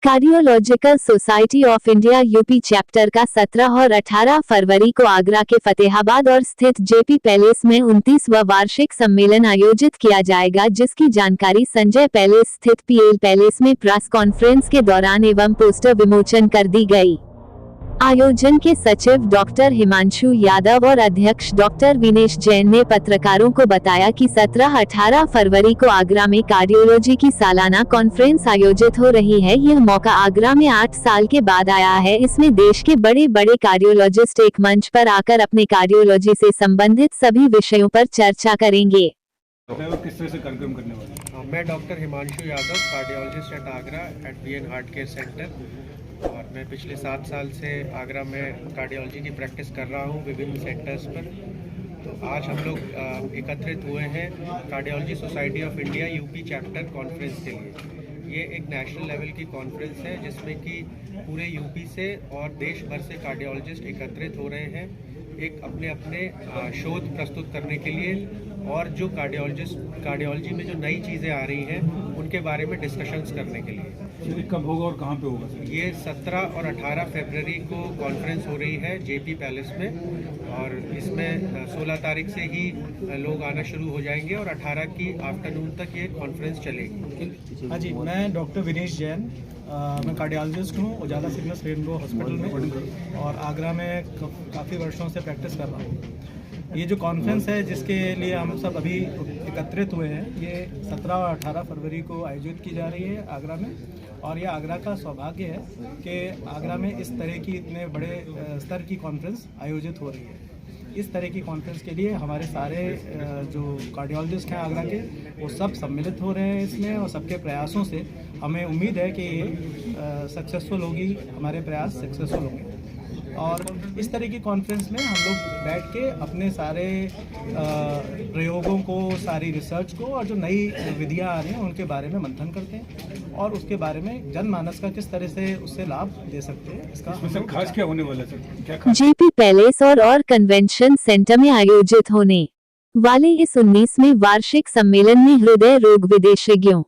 Cardiological society of India UP chapter का 17 और 18 फरवरी को आगरा के फतेहाबाद और स्थित जेपी पैलेस में 29वां वार्षिक सम्मेलन आयोजित किया जाएगा, जिसकी जानकारी संजय पैलेस स्थित पीएल पैलेस में प्रेस कॉन्फ्रेंस के दौरान एवं पोस्टर विमोचन कर दी गई। आयोजन के सचिव डॉक्टर हिमांशु यादव और अध्यक्ष डॉक्टर विनेश जैन ने पत्रकारों को बताया कि 17-18 फरवरी को आगरा में कार्डियोलॉजी की सालाना कॉन्फ्रेंस आयोजित हो रही है। यह मौका आगरा में 8 साल के बाद आया है। इसमें देश के बड़े बड़े कार्डियोलॉजिस्ट एक मंच पर आकर अपने कार्डियोलॉजी से संबंधित सभी विषयों पर चर्चा करेंगे। किस तरह से कार्यक्रम करने वाले? मैं doctor Himanshu Yadav, cardiologist at Agra at BN heart care centre, और मैं पिछले 7 साल से आगरा में कार्डियोलॉजी की प्रैक्टिस कर रहा हूँ विभिन्न सेंटर्स पर। तो आज हम लोग एकत्रित हुए हैं cardiology society of India UP chapter conference के लिए। ये एक नेशनल लेवल की कॉन्फ्रेंस है जिसमें कि पूरे यूपी से और देश भर से कार्डियोलॉजिस्ट एकत्रित हो रहे हैं, एक अपने अपने शोध प्रस्तुत करने के लिए, और जो कार्डियोलॉजी में जो नई चीज़ें आ रही हैं उनके बारे में डिस्कशंस करने के लिए। कब होगा और कहाँ पे होगा? ये 17 और 18 फरवरी को कॉन्फ्रेंस हो रही है जेपी पैलेस में, और इसमें 16 तारीख से ही लोग आना शुरू हो जाएंगे और 18 की आफ्टरनून तक ये कॉन्फ्रेंस चलेगी। हाँ जी, मैं डॉक्टर विनेश जैन, मैं कार्डियोलॉजिस्ट हूँ उजाला सिग्नस रेनबो हॉस्पिटल में, और आगरा में काफ़ी वर्षों से प्रैक्टिस कर रहा हूँ। ये जो कॉन्फ्रेंस है जिसके लिए हम सब अभी एकत्रित हुए हैं, ये 17 और 18 फरवरी को आयोजित की जा रही है आगरा में, और ये आगरा का सौभाग्य है कि आगरा में इस तरह की इतने बड़े स्तर की कॉन्फ्रेंस आयोजित हो रही है। इस तरह की कॉन्फ्रेंस के लिए हमारे सारे जो कार्डियोलॉजिस्ट हैं आगरा के, वो सब सम्मिलित हो रहे हैं इसमें, और सबके प्रयासों से हमें उम्मीद है कि ये सक्सेसफुल होगी, हमारे प्रयास सक्सेसफुल होंगे। और इस तरह की कॉन्फ्रेंस में हम लोग बैठ के अपने सारे प्रयोगों को, सारी रिसर्च को, और जो नई विधियां आ रही हैं उनके बारे में मंथन करते हैं, और उसके बारे में जनमानस का किस तरह से उससे लाभ दे सकते हैं, इसका खास क्या होने वाला है? जेपी पैलेस और कन्वेंशन सेंटर में आयोजित होने वाले इस 19वें वार्षिक सम्मेलन में हृदय रोग विशेषज्ञों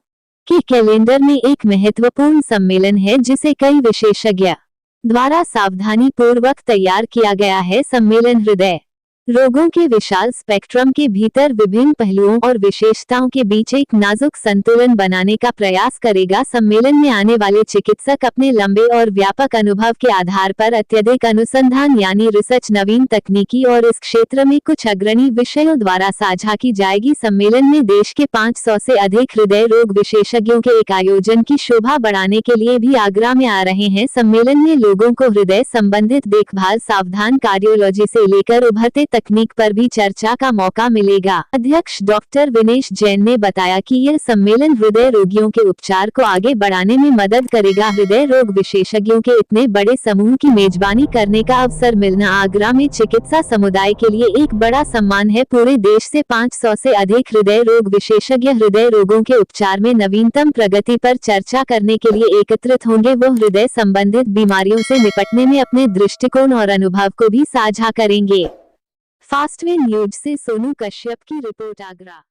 के कैलेंडर में एक महत्वपूर्ण सम्मेलन है, जिसे कई विशेषज्ञ द्वारा सावधानी पूर्वक तैयार किया गया है। सम्मेलन हृदय रोगों के विशाल स्पेक्ट्रम के भीतर विभिन्न पहलुओं और विशेषताओं के बीच एक नाजुक संतुलन बनाने का प्रयास करेगा। सम्मेलन में आने वाले चिकित्सक अपने लंबे और व्यापक अनुभव के आधार पर अत्यधिक अनुसंधान यानी रिसर्च, नवीन तकनीकी और इस क्षेत्र में कुछ अग्रणी विषयों द्वारा साझा की जाएगी। सम्मेलन में देश के 500 से अधिक हृदय रोग विशेषज्ञों के एक आयोजन की शोभा बढ़ाने के लिए भी आगरा में आ रहे हैं। सम्मेलन में लोगों को हृदय संबंधित देखभाल, सावधान कार्डियोलॉजी से लेकर उभरते तकनीक पर भी चर्चा का मौका मिलेगा। अध्यक्ष डॉक्टर विनेश जैन ने बताया कि यह सम्मेलन हृदय रोगियों के उपचार को आगे बढ़ाने में मदद करेगा। हृदय रोग विशेषज्ञों के इतने बड़े समूह की मेजबानी करने का अवसर मिलना आगरा में चिकित्सा समुदाय के लिए एक बड़ा सम्मान है। पूरे देश से 500 से अधिक हृदय रोग विशेषज्ञ हृदय रोगों के उपचार में नवीनतम प्रगति पर चर्चा करने के लिए एकत्रित होंगे। वो हृदय संबंधित बीमारियों से निपटने में अपने दृष्टिकोण और अनुभव को भी साझा करेंगे। फास्ट वे न्यूज से सोनू कश्यप की रिपोर्ट आगरा।